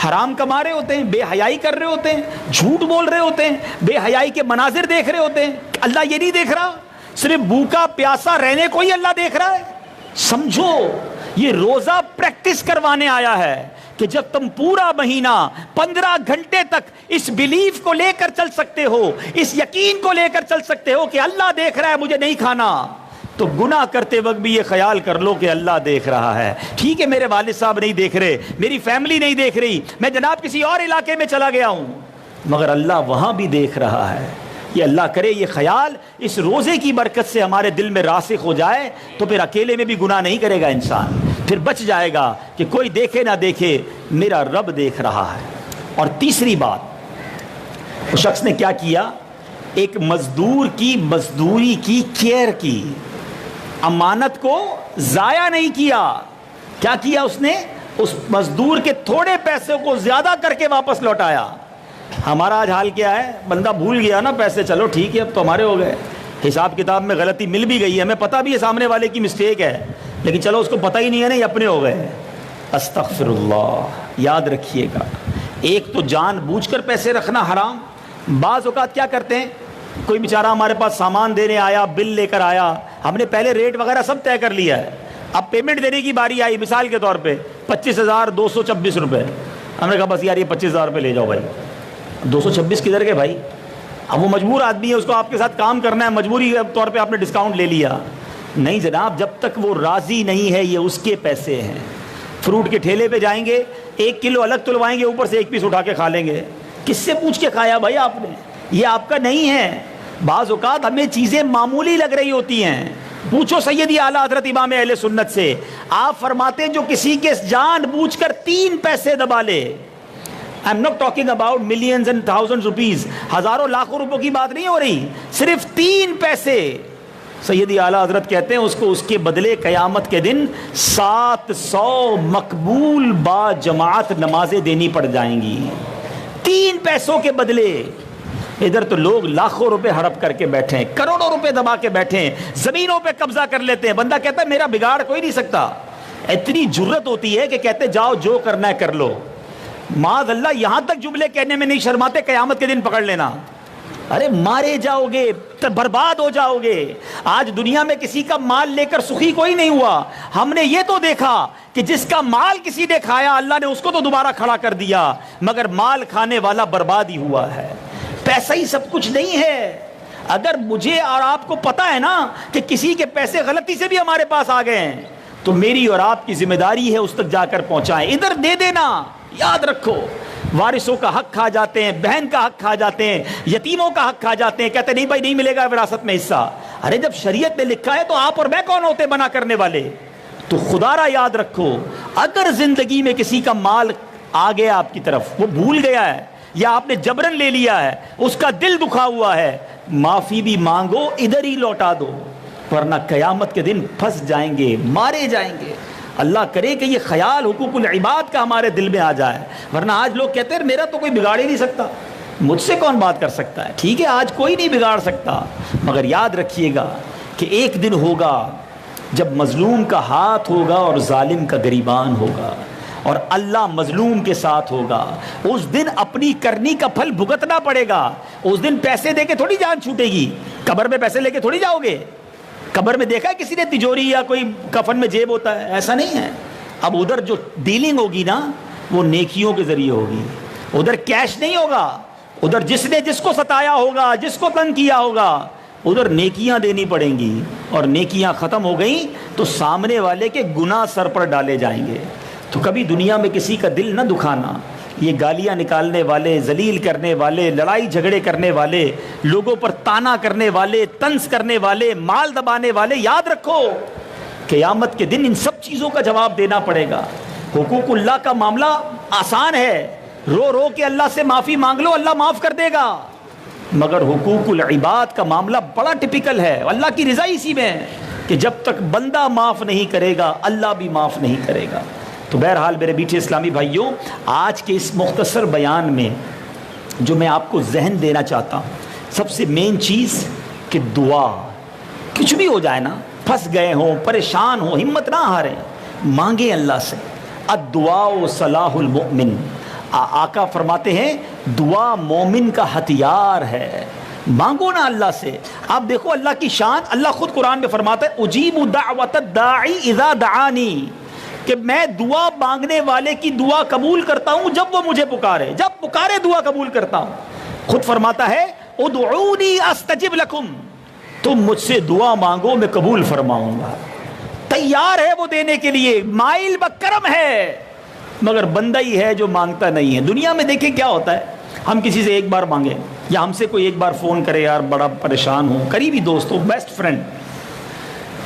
حرام کما رہے ہوتے ہیں، بے حیائی کر رہے ہوتے ہیں، جھوٹ بول رہے ہوتے ہیں، بے حیائی کے مناظر دیکھ رہے ہوتے ہیں۔ اللہ یہ نہیں دیکھ رہا؟ صرف بھوکا پیاسا رہنے کو ہی اللہ دیکھ رہا ہے؟ سمجھو یہ روزہ پریکٹس کروانے آیا ہے کہ جب تم پورا مہینہ 15 گھنٹے تک اس بلیف کو لے کر چل سکتے ہو، اس یقین کو لے کر چل سکتے ہو کہ اللہ دیکھ رہا ہے، مجھے نہیں کھانا، تو گناہ کرتے وقت بھی یہ خیال کر لو کہ اللہ دیکھ رہا ہے۔ ٹھیک ہے میرے والد صاحب نہیں دیکھ رہے، میری فیملی نہیں دیکھ رہی، میں جناب کسی اور علاقے میں چلا گیا ہوں، مگر اللہ وہاں بھی دیکھ رہا ہے۔ یہ اللہ کرے یہ خیال اس روزے کی برکت سے ہمارے دل میں راسخ ہو جائے تو پھر اکیلے میں بھی گناہ نہیں کرے گا انسان، پھر بچ جائے گا کہ کوئی دیکھے نہ دیکھے، میرا رب دیکھ رہا ہے۔ اور تیسری بات، اس شخص نے کیا کیا؟ ایک مزدور کی مزدوری کی کیئر کی، امانت کو ضائع نہیں کیا۔ کیا کیا اس نے؟ اس مزدور کے تھوڑے پیسے کو زیادہ کر کے واپس لوٹایا۔ ہمارا آج حال کیا ہے؟ بندہ بھول گیا نا پیسے، چلو ٹھیک ہے اب تو ہمارے ہو گئے، حساب کتاب میں غلطی مل بھی گئی ہے، ہمیں پتہ بھی ہے سامنے والے کی مسٹیک ہے، لیکن چلو اس کو پتہ ہی نہیں ہے نا، یہ اپنے ہو گئے۔ استغفر اللہ، یاد رکھیے گا، ایک تو جان بوجھ کر پیسے رکھنا حرام۔ بعض اوقات کیا کرتے ہیں، کوئی بیچارہ ہمارے پاس سامان دینے آیا، بل لے کر آیا، ہم نے پہلے ریٹ وغیرہ سب طے کر لیا ہے، اب پیمنٹ دینے کی باری آئی، مثال کے طور پہ 25,226 روپے، ہم نے کہا بس یار یہ 25,000 روپے لے جاؤ بھائی۔ 226 کدھر گئے بھائی؟ اب وہ مجبور آدمی ہے، اس کو آپ کے ساتھ کام کرنا ہے، مجبوری کے طور پہ آپ نے ڈسکاؤنٹ لے لیا۔ نہیں جناب، جب تک وہ راضی نہیں ہے یہ اس کے پیسے ہیں۔ فروٹ کے ٹھیلے پہ جائیں گے، 1 کلو الگ تلوائیں گے، اوپر سے 1 پیس اٹھا کے کھا لیں گے، کس سے پوچھ کے کھایا بھائی آپ نے؟ یہ آپ کا نہیں ہے۔ بعض اوقات ہمیں چیزیں معمولی لگ رہی ہوتی ہیں، پوچھو سیدی اعلیٰ حضرت امام اہل سنت سے، آپ فرماتے ہیں جو کسی کے جان بوجھ کر 3 پیسے دبا لے، I'm not talking about millions and thousands rupees، ہزاروں لاکھوں روپوں کی بات نہیں ہو رہی، صرف 3 پیسے، سیدی اعلیٰ حضرت کہتے ہیں اس کو اس کے بدلے قیامت کے دن 700 مقبول با جماعت نمازیں دینی پڑ جائیں گی، 3 پیسوں کے بدلے۔ ادھر تو لوگ لاکھوں روپے ہڑپ کر کے بیٹھے ہیں، کروڑوں روپے دبا کے بیٹھے ہیں، زمینوں پہ قبضہ کر لیتے ہیں، بندہ کہتا ہے میرا بگاڑ کوئی نہیں سکتا۔ اتنی جرت ہوتی ہے کہ کہتے جاؤ جو کرنا ہے کر لو۔ معاذ اللہ یہاں تک جملے کہنے میں نہیں شرماتے، قیامت کے دن پکڑ لینا، ارے مارے جاؤ گے، برباد ہو جاؤ گے۔ آج دنیا میں کسی کا مال لے کر سخی کوئی نہیں ہوا، ہم نے یہ تو دیکھا کہ جس کا مال کسی نے کھایا اللہ نے اس کو تو دوبارہ کھڑا کر دیا، مگر مال کھانے والا برباد ہی ہوا ہے۔ پیسہ ہی سب کچھ نہیں ہے۔ اگر مجھے اور آپ کو پتا ہے نا کہ کسی کے پیسے غلطی سے بھی ہمارے پاس آ گئے ہیں تو میری اور آپ کی ذمہ داری ہے اس تک جا کر پہنچائیں، ادھر دے دینا۔ یاد رکھو، وارثوں کا حق کھا جاتے ہیں، بہن کا حق کھا جاتے ہیں، یتیموں کا حق کھا جاتے ہیں، کہتے ہیں نہیں بھائی نہیں ملے گا وراثت میں حصہ۔ ارے جب شریعت میں لکھا ہے تو آپ اور میں کون ہوتے منع کرنے والے؟ تو خدا را یاد رکھو، اگر زندگی میں کسی کا مال آ گیا آپ کی طرف، وہ بھول گیا ہے یا آپ نے جبرن لے لیا ہے، اس کا دل دکھا ہوا ہے، معافی بھی مانگو، ادھر ہی لوٹا دو، ورنہ قیامت کے دن پھنس جائیں گے، مارے جائیں گے۔ اللہ کرے کہ یہ خیال حقوق العباد کا ہمارے دل میں آ جائے، ورنہ آج لوگ کہتے ہیں میرا تو کوئی بگاڑ ہی نہیں سکتا، مجھ سے کون بات کر سکتا ہے؟ ٹھیک ہے آج کوئی نہیں بگاڑ سکتا، مگر یاد رکھیے گا کہ ایک دن ہوگا جب مظلوم کا ہاتھ ہوگا اور ظالم کا گریبان ہوگا، اور اللہ مظلوم کے ساتھ ہوگا۔ اس دن اپنی کرنی کا پھل بھگتنا پڑے گا۔ اس دن پیسے دے کے تھوڑی جان چھوٹے گی، قبر میں پیسے لے کے تھوڑی جاؤ گے، قبر میں دیکھا ہے کسی نے تجوری یا کوئی کفن میں جیب ہوتا ہے؟ ایسا نہیں ہے. اب ادھر جو ڈیلنگ ہوگی نا وہ نیکیوں کے ذریعے ہوگی, ادھر کیش نہیں ہوگا. ادھر جس نے جس کو ستایا ہوگا, جس کو تنگ کیا ہوگا, ادھر نیکیاں دینی پڑیں گی, اور نیکیاں ختم ہو گئیں تو سامنے والے کے گناہ سر پر ڈالے جائیں گے. تو کبھی دنیا میں کسی کا دل نہ دکھانا. یہ گالیاں نکالنے والے, ذلیل کرنے والے, لڑائی جھگڑے کرنے والے, لوگوں پر تانا کرنے والے, طنز کرنے والے, مال دبانے والے, یاد رکھو قیامت کے دن ان سب چیزوں کا جواب دینا پڑے گا. حقوق اللہ کا معاملہ آسان ہے, رو رو کے اللہ سے معافی مانگ لو, اللہ معاف کر دے گا. مگر حقوق العباد کا معاملہ بڑا ٹپیکل ہے. اللہ کی رضا اسی میں ہے کہ جب تک بندہ معاف نہیں کرے گا اللہ بھی معاف نہیں کرے گا. تو بہرحال میرے میٹھے اسلامی بھائیوں, آج کے اس مختصر بیان میں جو میں آپ کو ذہن دینا چاہتا ہوں, سب سے مین چیز کہ دعا, کچھ بھی ہو جائے نا, پھنس گئے ہوں, پریشان ہوں, ہمت نہ ہاریں, مانگیں اللہ سے. الدعاء صلاح المؤمن. آقا فرماتے ہیں دعا مومن کا ہتھیار ہے. مانگو نا اللہ سے. آپ دیکھو اللہ کی شان, اللہ خود قرآن میں فرماتا ہے اجیب دعوت الداعی اذا دعانی, کہ میں دعا مانگنے والے کی دعا قبول کرتا ہوں جب وہ مجھے پکارے. جب پکارے دعا قبول کرتا ہوں. خود فرماتا ہے ادعونی استجب لکم, تم مجھ سے دعا مانگو میں قبول فرماؤں گا. تیار ہے وہ دینے کے لیے, مائل بکرم ہے, مگر بندہ ہی ہے جو مانگتا نہیں ہے. دنیا میں دیکھیں کیا ہوتا ہے, ہم کسی سے ایک بار مانگیں یا ہم سے کوئی ایک بار فون کرے, یار بڑا پریشان ہوں, قریبی دوست ہو, بیسٹ فرینڈ,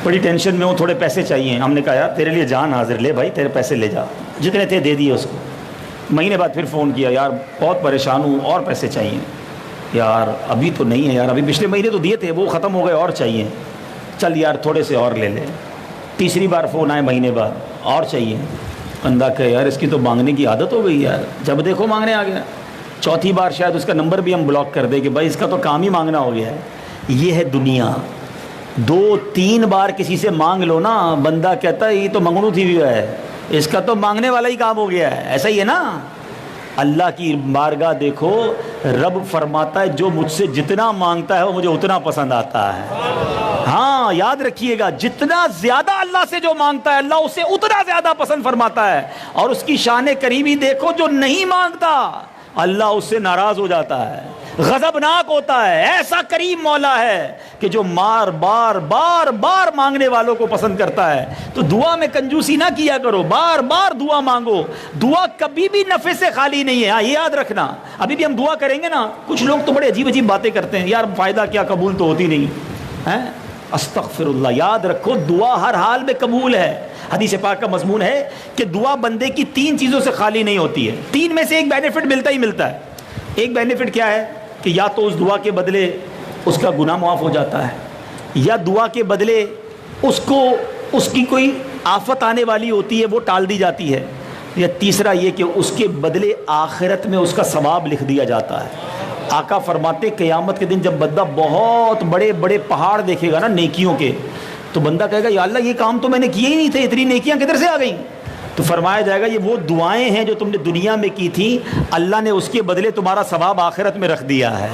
بڑی ٹینشن میں ہوں, تھوڑے پیسے چاہیے. ہم نے کہا یار تیرے لیے جان حاضر, لے بھائی تیرے پیسے لے جا, جتنے تھے دے دیے اس کو. مہینے بعد پھر فون کیا, یار بہت پریشان ہوں اور پیسے چاہیے. یار ابھی تو نہیں ہے یار, ابھی پچھلے مہینے تو دیے تھے وہ ختم ہو گئے اور چاہیے. چل یار تھوڑے سے اور لے لے. تیسری بار فون آئے مہینے بعد, اور چاہیے. بندہ کہے یار اس کی تو مانگنے کی عادت ہو گئی یار, جب دیکھو مانگنے آ گیا. چوتھی بار شاید اس کا نمبر بھی ہم بلاک کر دیں کہ بھائی اس کا تو کام ہی مانگنا ہو گیا ہے. یہ ہے دنیا. 2-3 بار کسی سے مانگ لو نا, بندہ کہتا ہے یہ تو منگنو تھی ہوئی ہے, اس کا تو مانگنے والا ہی کام ہو گیا ہے. ایسا ہی ہے نا. اللہ کی بارگاہ دیکھو, رب فرماتا ہے جو مجھ سے جتنا مانگتا ہے وہ مجھے اتنا پسند آتا ہے. ہاں یاد رکھیے گا, جتنا زیادہ اللہ سے جو مانگتا ہے اللہ اسے اتنا زیادہ پسند فرماتا ہے. اور اس کی شان کریمی دیکھو, جو نہیں مانگتا اللہ اس سے ناراض ہو جاتا ہے, غضبناک ہوتا ہے. ایسا کریم مولا ہے کہ جو بار بار مانگنے والوں کو پسند کرتا ہے. تو دعا میں کنجوسی نہ کیا کرو, بار بار دعا مانگو. دعا کبھی بھی نفع سے خالی نہیں ہے. ہاں یہ یاد رکھنا, ابھی بھی ہم دعا کریں گے نا, کچھ لوگ تو بڑے عجیب عجیب باتیں کرتے ہیں, یار فائدہ کیا, قبول تو ہوتی نہیں ہے. استغفر اللہ. یاد رکھو دعا ہر حال میں قبول ہے. حدیث پاک کا مضمون ہے کہ دعا بندے کی 3 چیزوں سے خالی نہیں ہوتی ہے. 3 میں سے ایک بینیفٹ ملتا ہی ملتا ہے. ایک بینیفٹ کیا ہے کہ یا تو اس دعا کے بدلے اس کا گناہ معاف ہو جاتا ہے, یا دعا کے بدلے اس کی کوئی آفت آنے والی ہوتی ہے وہ ٹال دی جاتی ہے, یا تیسرا یہ کہ اس کے بدلے آخرت میں اس کا ثواب لکھ دیا جاتا ہے. آقا فرماتے قیامت کے دن جب بندہ بہت بڑے بڑے پہاڑ دیکھے گا نا نیکیوں کے, تو بندہ کہے گا یا اللہ یہ کام تو میں نے کیے ہی نہیں تھے, اتنی نیکیاں کدھر سے آ گئیں؟ تو فرمایا جائے گا یہ وہ دعائیں ہیں جو تم نے دنیا میں کی تھی, اللہ نے اس کے بدلے تمہارا ثواب آخرت میں رکھ دیا ہے.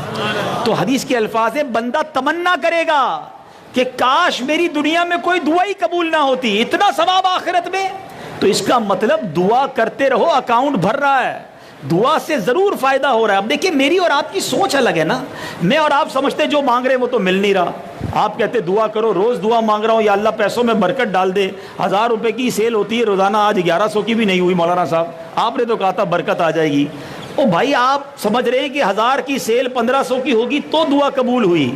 تو حدیث کے الفاظ ہیں, بندہ تمنا کرے گا کہ کاش میری دنیا میں کوئی دعا ہی قبول نہ ہوتی, اتنا ثواب آخرت میں. تو اس کا مطلب دعا کرتے رہو, اکاؤنٹ بھر رہا ہے, دعا سے ضرور فائدہ ہو رہا ہے. اب دیکھیں میری اور آپ کی سوچ الگ ہے نا. میں اور آپ سمجھتے جو مانگ رہے ہیں وہ تو مل نہیں رہا. آپ کہتے دعا کرو, روز دعا مانگ رہا ہوں یا اللہ پیسوں میں برکت ڈال دے. 1000 روپے کی سیل ہوتی ہے روزانہ, آج 1100 کی بھی نہیں ہوئی مولانا صاحب, آپ نے تو کہا تھا برکت آ جائے گی. او بھائی آپ سمجھ رہے ہیں کہ 1000 کی سیل 1500 کی ہوگی تو دعا قبول ہوئی,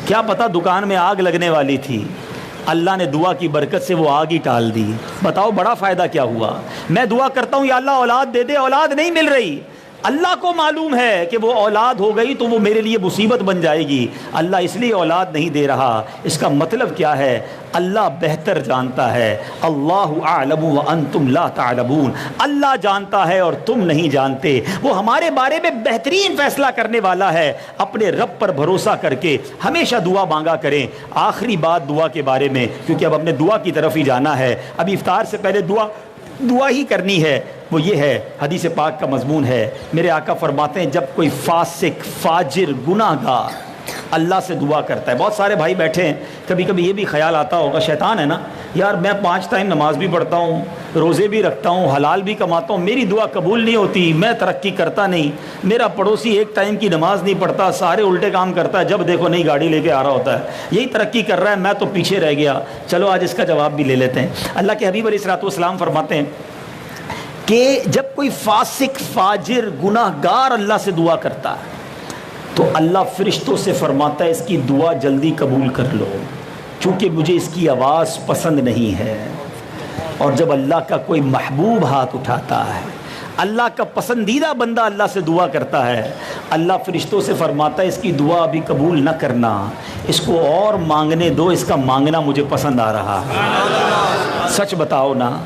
کیا پتا دکان میں آگ لگنے والی تھی, اللہ نے دعا کی برکت سے وہ آگ ہی ٹال دی. بتاؤ بڑا فائدہ کیا ہوا. میں دعا کرتا ہوں یا اللہ اولاد دے دے, اولاد نہیں مل رہی, اللہ کو معلوم ہے کہ وہ اولاد ہو گئی تو وہ میرے لیے مصیبت بن جائے گی, اللہ اس لیے اولاد نہیں دے رہا. اس کا مطلب کیا ہے, اللہ بہتر جانتا ہے. اللہ اعلم وانتم لا تعلمون, اللہ جانتا ہے اور تم نہیں جانتے. وہ ہمارے بارے میں بہترین فیصلہ کرنے والا ہے. اپنے رب پر بھروسہ کر کے ہمیشہ دعا مانگا کریں. آخری بات دعا کے بارے میں, کیونکہ اب ہم نے دعا کی طرف ہی جانا ہے, ابھی افطار سے پہلے دعا ہی کرنی ہے. وہ یہ ہے, حدیث پاک کا مضمون ہے, میرے آقا فرماتے ہیں جب کوئی فاسق, فاجر, گناہ گار اللہ سے دعا کرتا ہے. بہت سارے بھائی بیٹھے ہیں, کبھی کبھی یہ بھی خیال آتا ہوگا, شیطان ہے نا یار, میں 5 ٹائم نماز بھی پڑھتا ہوں, روزے بھی رکھتا ہوں, حلال بھی کماتا ہوں, میری دعا قبول نہیں ہوتی, میں ترقی کرتا نہیں, میرا پڑوسی 1 ٹائم کی نماز نہیں پڑھتا, سارے الٹے کام کرتا ہے, جب دیکھو نئی گاڑی لے کے آ رہا ہوتا ہے, یہی ترقی کر رہا ہے, میں تو پیچھے رہ گیا. چلو آج اس کا جواب بھی لے لیتے ہیں. اللہ کے حبیب علیہ الصلوۃ والسلام فرماتے ہیں کہ جب کوئی فاسق, فاجر, گناہ گار اللہ سے دعا کرتا ہے تو اللہ فرشتوں سے فرماتا ہے اس کی دعا جلدی قبول کر لو, چونکہ مجھے اس کی آواز پسند نہیں ہے. اور جب اللہ کا کوئی محبوب ہاتھ اٹھاتا ہے, اللہ کا پسندیدہ بندہ اللہ سے دعا کرتا ہے, اللہ فرشتوں سے فرماتا ہے اس کی دعا ابھی قبول نہ کرنا, اس کو اور مانگنے دو, اس کا مانگنا مجھے پسند آ رہا ہے. سچ بتاؤ نا,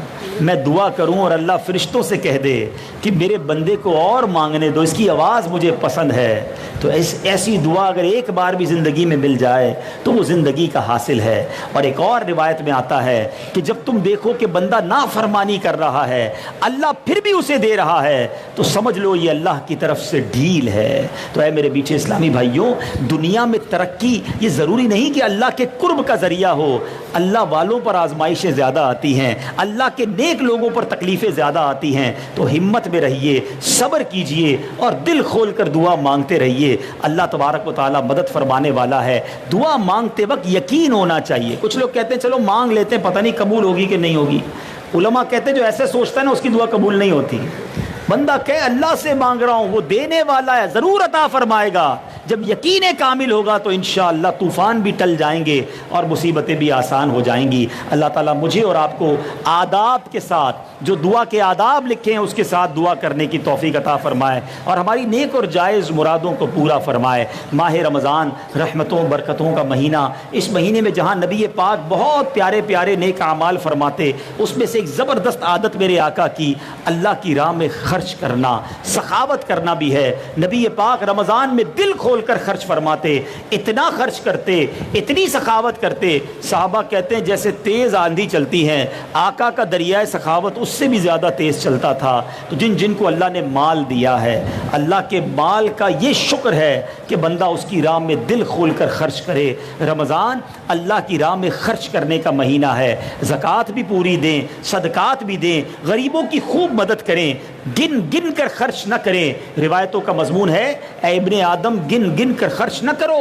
میں دعا کروں اور اللہ فرشتوں سے کہہ دے کہ میرے بندے کو اور مانگنے دو, اس کی آواز مجھے پسند ہے, تو ایسی دعا اگر ایک بار بھی زندگی میں مل جائے تو وہ زندگی کا حاصل ہے. اور ایک اور روایت میں آتا ہے کہ جب تم دیکھو کہ بندہ نافرمانی کر رہا ہے, اللہ پھر بھی اسے دے رہا ہے, تو سمجھ لو یہ اللہ کی طرف سے ڈھیل ہے. تو اے میرے بیچے اسلامی بھائیوں, دنیا میں ترقی یہ ضروری نہیں کہ اللہ کے قرب کا ذریعہ ہو. اللہ والوں پر آزمائشیں زیادہ آتی ہیں, اللہ کے نیک لوگوں پر تکلیفیں زیادہ آتی ہیں, تو ہمت میں رہیے, صبر کیجئے اور دل کھول کر دعا مانگتے رہیے. اللہ تبارک و تعالی مدد فرمانے والا ہے. دعا مانگتے وقت یقین ہونا چاہیے. کچھ لوگ کہتے ہیں چلو مانگ لیتے ہیں, پتہ نہیں قبول ہوگی کہ نہیں ہوگی. علماء کہتے ہیں جو ایسے سوچتا ہے نا اس کی دعا قبول نہیں ہوتی. بندہ کہے اللہ سے مانگ رہا ہوں, وہ دینے والا ہے, ضرور عطا فرمائے گا. جب یقین کامل ہوگا تو انشاءاللہ طوفان بھی ٹل جائیں گے اور مصیبتیں بھی آسان ہو جائیں گی. اللہ تعالیٰ مجھے اور آپ کو آداب کے ساتھ, جو دعا کے آداب لکھے ہیں اس کے ساتھ دعا کرنے کی توفیق عطا فرمائے اور ہماری نیک اور جائز مرادوں کو پورا فرمائے. ماہ رمضان رحمتوں برکتوں کا مہینہ, اس مہینے میں جہاں نبی پاک بہت پیارے پیارے نیک اعمال فرماتے, اس میں سے ایک زبردست عادت میرے آقا کی اللہ کی راہ میں خرچ کرنا, سخاوت کرنا بھی ہے. نبی پاک رمضان میں دل کھول کر خرچ فرماتے, اتنا خرچ کرتے, اتنی سخاوت کرتے, صحابہ کہتے ہیں جیسے تیز آندھی چلتی ہے, آقا کا دریائے سخاوت اس سے بھی زیادہ تیز چلتا تھا. تو جن کو اللہ نے مال دیا ہے, اللہ کے مال کا یہ شکر ہے کہ بندہ اس کی راہ میں دل کھول کر خرچ کرے. رمضان اللہ کی راہ میں خرچ کرنے کا مہینہ ہے. زکوٰۃ بھی پوری دیں, صدقات بھی دیں, غریبوں کی خوب مدد کریں, گن گن کر خرچ نہ کریں. روایتوں کا مضمون ہے اے ابن آدم گن گن کر خرچ نہ کرو,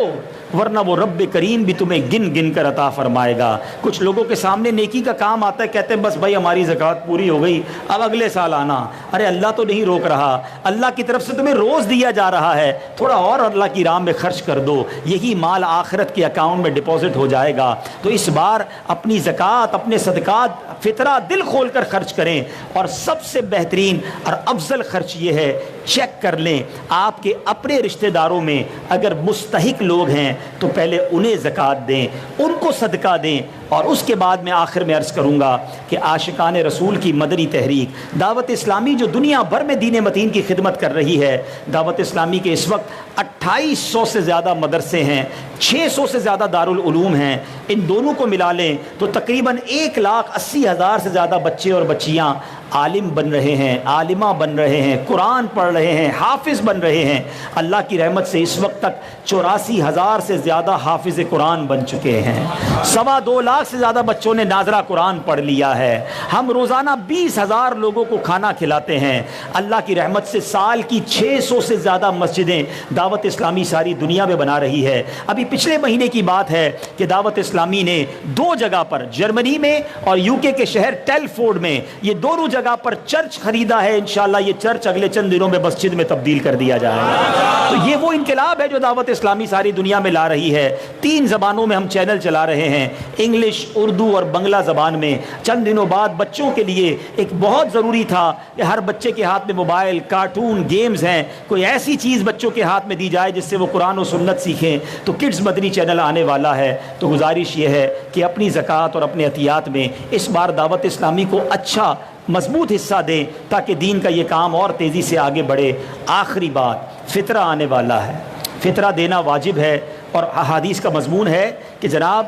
ورنہ وہ رب کریم بھی تمہیں گن گن کر عطا فرمائے گا. کچھ لوگوں کے سامنے نیکی کا کام آتا ہے, کہتے ہیں بس بھائی ہماری زکوٰۃ پوری ہو گئی, اب اگلے سال آنا. ارے اللہ تو نہیں روک رہا, اللہ کی طرف سے تمہیں روز دیا جا رہا ہے, تھوڑا اور اللہ کی راہ میں خرچ کر دو, یہی مال آخرت کے اکاؤنٹ میں ڈپازٹ ہو جائے گا. تو اس بار اپنی زکوٰۃ, اپنے صدقات, فطرہ دل کھول کر خرچ کریں. اور سب سے بہترین اور افضل خرچ یہ ہے, چیک کر لیں آپ کے اپنے رشتہ داروں میں اگر مستحق لوگ ہیں تو پہلے انہیں زکوٰۃ دیں, ان کو صدقہ دیں. اور اس کے بعد میں آخر میں عرض کروں گا کہ عاشقان رسول کی مدنی تحریک دعوت اسلامی جو دنیا بھر میں دین متین کی خدمت کر رہی ہے, دعوت اسلامی کے اس وقت 2800 سے زیادہ مدرسے ہیں, 600 سے زیادہ دارالعلوم ہیں. ان دونوں کو ملا لیں تو تقریباً 1,80,000 سے زیادہ بچے اور بچیاں عالم بن رہے ہیں, عالمہ بن رہے ہیں, قرآن پڑھ رہے ہیں, حافظ بن رہے ہیں. اللہ کی رحمت سے اس وقت تک 84,000 سے زیادہ حافظ قرآن بن چکے ہیں. 2.25 لاکھ سے زیادہ بچوں نے ناظرہ قرآن پڑھ لیا ہے. ہم روزانہ 20,000 لوگوں کو کھانا کھلاتے ہیں. اللہ کی رحمت سے سال کی 600 سے زیادہ مسجدیں دعوت اسلامی ساری دنیا میں بنا رہی ہے. ابھی پچھلے مہینے کی بات ہے کہ دعوت اسلامی نے 2 جگہ پر, جرمنی میں اور UK کے شہر ٹیلفورڈ میں, یہ دونوں جگہ پر چرچ خریدا ہے. انشاءاللہ یہ چرچ اگلے چند دنوں میں مسجد میں تبدیل کر دیا جائے گا. تو یہ وہ انقلاب ہے جو دعوت اسلامی ساری دنیا میں لا رہی ہے. 3 زبانوں میں ہم چینل چلا رہے ہیں, انگلش, اردو اور بنگلہ زبان میں. چند دنوں بعد بچوں کے لیے ایک بہت ضروری تھا کہ ہر بچے کے ہاتھ میں موبائل, کارٹون, گیمز ہیں, کوئی ایسی چیز بچوں کے ہاتھ میں دی جائے جس سے وہ قرآن و سنت سیکھیں. تو کڈز مدنی چینل آنے والا ہے. تو گزارش یہ ہے کہ اپنی زکوٰۃ اور اپنے عطیات میں اس بار دعوت اسلامی کو اچھا مضبوط حصہ دیں تاکہ دین کا یہ کام اور تیزی سے آگے بڑھے. آخری بات, فطرہ آنے والا ہے, فطرہ دینا واجب ہے. اور احادیث کا مضمون ہے کہ جناب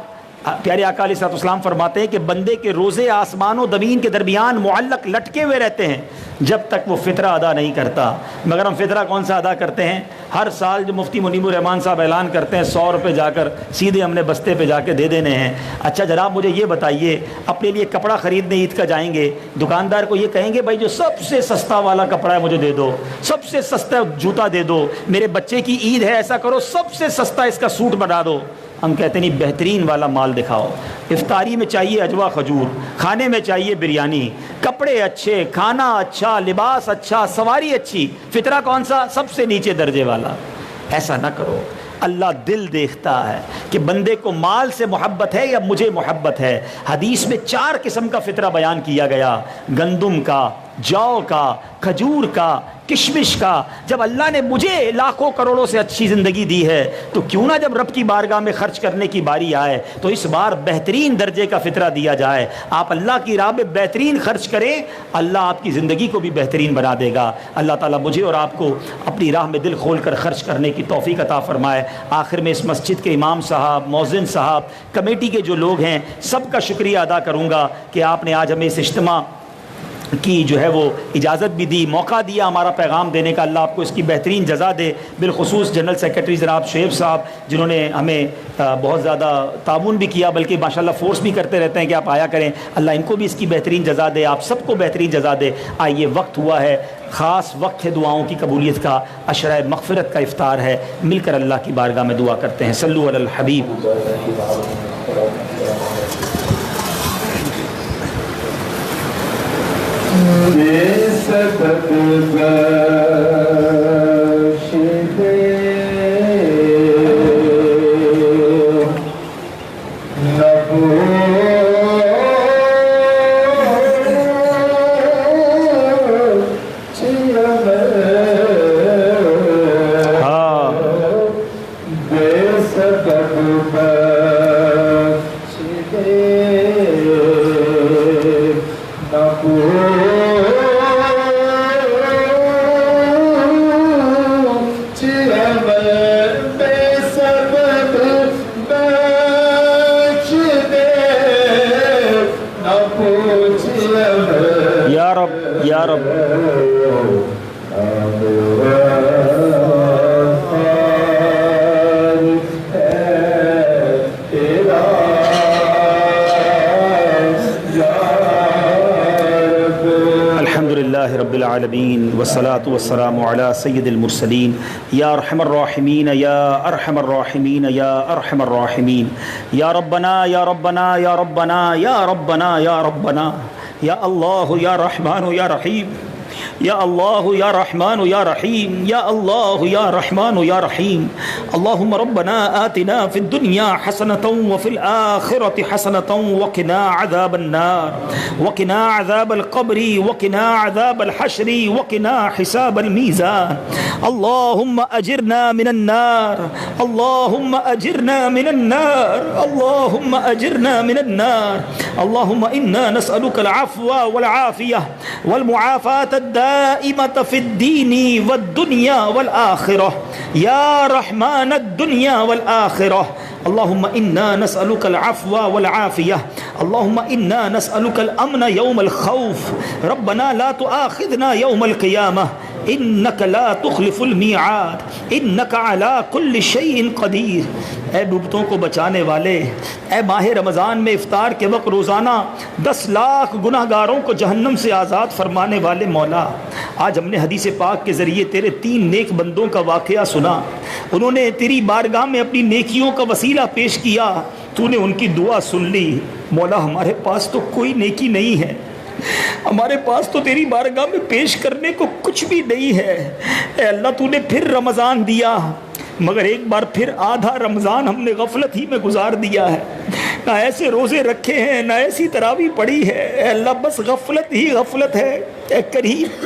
پیارے آقا علیہ الصلوۃ والسلام فرماتے ہیں کہ بندے کے روزے آسمان و زمین کے درمیان معلق لٹکے ہوئے رہتے ہیں جب تک وہ فطرہ ادا نہیں کرتا. مگر ہم فطرہ کون سا ادا کرتے ہیں؟ ہر سال جو مفتی منیب الرحمان صاحب اعلان کرتے ہیں 100 روپے جا کر سیدھے ہم نے بستے پہ جا کے دے دینے ہیں. اچھا جناب مجھے یہ بتائیے، اپنے لیے کپڑا خریدنے عید کا جائیں گے، دکاندار کو یہ کہیں گے بھائی جو سب سے سستا والا کپڑا ہے مجھے دے دو، سب سے سستا جوتا دے دو، میرے بچے کی عید ہے ایسا کرو سب سے سستا اس کا سوٹ بنا دو. ہم کہتے نہیں، بہترین والا مال دکھاؤ. افطاری میں چاہیے اجوا کھجور، کھانے میں چاہیے بریانی، کپڑے اچھے، کھانا اچھا، لباس اچھا، سواری اچھی. فطرہ کون سا؟ سب سے نیچے درجے والا. ایسا نہ کرو. اللہ دل دیکھتا ہے کہ بندے کو مال سے محبت ہے یا مجھے محبت ہے. حدیث میں 4 قسم کا فطرہ بیان کیا گیا، گندم کا، جو کا، کھجور کا، کشمش کا. جب اللہ نے مجھے لاکھوں کروڑوں سے اچھی زندگی دی ہے تو کیوں نہ جب رب کی بارگاہ میں خرچ کرنے کی باری آئے تو اس بار بہترین درجے کا فطرہ دیا جائے. آپ اللہ کی راہ میں بہترین خرچ کریں، اللہ آپ کی زندگی کو بھی بہترین بنا دے گا. اللہ تعالیٰ مجھے اور آپ کو اپنی راہ میں دل کھول کر خرچ کرنے کی توفیق عطا فرمائے. آخر میں اس مسجد کے امام صاحب، مؤذن صاحب، کمیٹی کے جو لوگ ہیں سب کا شکریہ ادا کروں گا کہ آپ نے آج ہمیں اس اجتماع کی جو ہے وہ اجازت بھی دی، موقع دیا ہمارا پیغام دینے کا. اللہ آپ کو اس کی بہترین جزا دے. بالخصوص جنرل سیکرٹری جناب شعیب صاحب جنہوں نے ہمیں بہت زیادہ تعاون بھی کیا، بلکہ ماشاءاللہ فورس بھی کرتے رہتے ہیں کہ آپ آیا کریں. اللہ ان کو بھی اس کی بہترین جزا دے، آپ سب کو بہترین جزا دے. آئیے وقت ہوا ہے، خاص وقت ہے دعاؤں کی قبولیت کا، عشرہ مغفرت کا افطار ہے. مل کر اللہ کی بارگاہ میں دعا کرتے ہیں. صلو علی الحبیب. یا رب رب العالمین والصلاة والسلام علی سید المرسلین. یا ارحم الراحمین یا ارحم الراحمین یا ارحم الراحمین. یا ربنا یا ربنا یا ربنا یا ربنا یا ربنا. یا اللہ یا رحمان یا رحیم. یا اللہ یا رحمان یا رحیم. یا اللہ یا رحمان یا رحیم. اللہم ربنا آتنا فی الدنیا حسنة وفی الآخرة حسنة وقنا عذاب النار وقنا عذاب القبر وقنا عذاب الحشر وقنا حساب الميزان. اللہم اجرنا من النار. اللہم اجرنا من النار. اللہم اجرنا من النار. اللہم انا نسألك العفو والعافیہ والمعافاة الدائمة في الدين والدنيا والآخرة يا رحمن الدنيا والآخرة. اللهم إنا نسألك العفو والعافية. اللهم إنا نسألك الأمن يوم الخوف. ربنا لا تؤاخذنا يوم القيامة إنك لا تخلف الميعاد إنك على كل شيء قدير. اے ڈوبتوں کو بچانے والے، اے ماہ رمضان میں افطار کے وقت روزانہ 10 لاکھ گناہ گاروں کو جہنم سے آزاد فرمانے والے مولا، آج ہم نے حدیث پاک کے ذریعے تیرے 3 نیک بندوں کا واقعہ سنا. انہوں نے تیری بارگاہ میں اپنی نیکیوں کا وسیلہ پیش کیا، تو نے ان کی دعا سن لی. مولا ہمارے پاس تو کوئی نیکی نہیں ہے، ہمارے پاس تو تیری بارگاہ میں پیش کرنے کو کچھ بھی نہیں ہے. اے اللہ تو نے پھر رمضان دیا، مگر ایک بار پھر آدھا رمضان ہم نے غفلت ہی میں گزار دیا ہے. نہ ایسے روزے رکھے ہیں، نہ ایسی تراویح پڑھی ہے. اے اللہ بس غفلت ہی غفلت ہے. اے کریم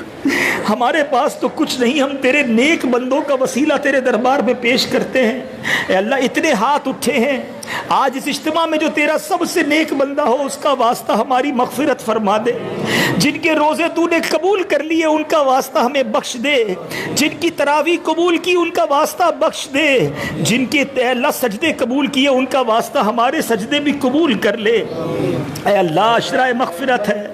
ہمارے پاس تو کچھ نہیں، ہم تیرے نیک بندوں کا وسیلہ تیرے دربار میں پیش کرتے ہیں. اے اللہ اتنے ہاتھ اٹھے ہیں، آج اس اجتماع میں جو تیرا سب سے نیک بندہ ہو اس کا واسطہ ہماری مغفرت فرما دے، جن کے روزے تو نے قبول کر لیے ان کا واسطہ ہمیں بخش دے، جن کی تراویح قبول کی ان کا واسطہ بخش دے، جن کے اللہ سجدے قبول کیے ان کا واسطہ ہمارے سجدے بھی قبول کر لے۔ اے اللہ اشرائے مغفرت ہے،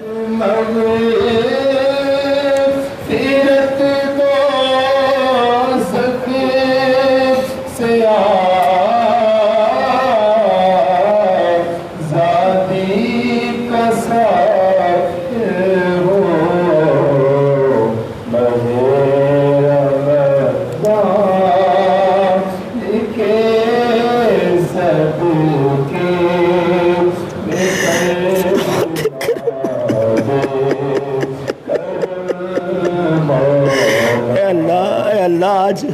آج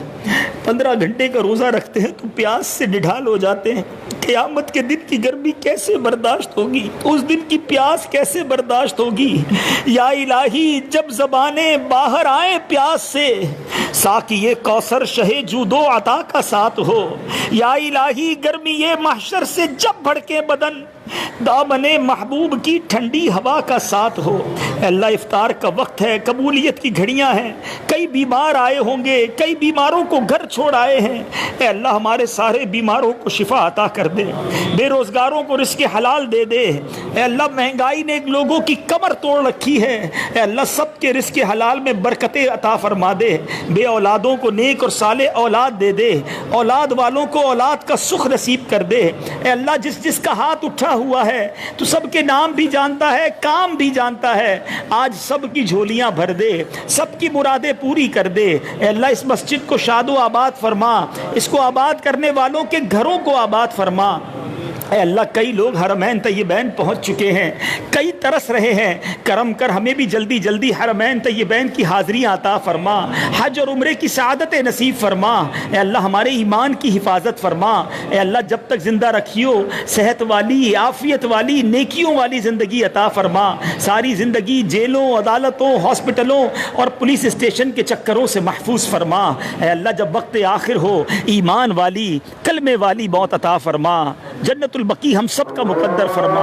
15 گھنٹے کا روزہ رکھتے ہیں تو پیاس سے نڈھال ہو جاتے ہیں، قیامت کے دن کی گرمی کیسے برداشت ہوگی، اس دن کی پیاس کیسے برداشت ہوگی۔ یا الہی جب زبانیں باہر آئیں پیاس سے، ساقی کوثر شہ جود و عطا کا ساتھ ہو۔ یا الہی گرمی محشر سے جب بھڑکے بدن، دامن محبوب کی ٹھنڈی ہوا کا ساتھ ہو۔ اے اللہ افطار کا وقت ہے، قبولیت کی گھڑیاں ہیں، کئی بیمار آئے ہوں گے، کئی بیماروں کو گھر چھوڑ آئے ہیں۔ اے اللہ ہمارے سارے بیماروں کو شفا عطا کر دے، بے روزگاروں کو رزق حلال دے دے۔ اے اللہ مہنگائی نے لوگوں کی کمر توڑ رکھی ہے، اے اللہ سب کے رزق حلال میں برکتیں عطا فرما دے، بے اولادوں کو نیک اور صالح اولاد دے دے، اولاد والوں کو اولاد کا سکھ نصیب کر دے۔ اے اللہ جس جس کا ہاتھ اٹھا ہوا ہے تو سب کے نام بھی جانتا ہے، کام بھی جانتا ہے، آج سب کی جھولیاں بھر دے، سب کی مرادیں پوری کر دے۔ اے اللہ اس مسجد کو شاد و آباد فرما، اس کو آباد کرنے والوں کے گھروں کو آباد فرما۔ اے اللہ کئی لوگ حرمین طیبین پہنچ چکے ہیں، کئی ترس رہے ہیں، کرم کر ہمیں بھی جلدی جلدی حرمین طیبین کی حاضریاں عطا فرما، حج اور عمرے کی سعادت نصیب فرما۔ اے اللہ ہمارے ایمان کی حفاظت فرما۔ اے اللہ جب تک زندہ رکھیو صحت والی، عافیت والی، نیکیوں والی زندگی عطا فرما۔ ساری زندگی جیلوں، عدالتوں، ہاسپٹلوں اور پولیس اسٹیشن کے چکروں سے محفوظ فرما۔ اے اللہ جب وقت آخر ہو ایمان والی، کلمے والی موت عطا فرما، جنت البقیع ہم سب کا مقدر فرما۔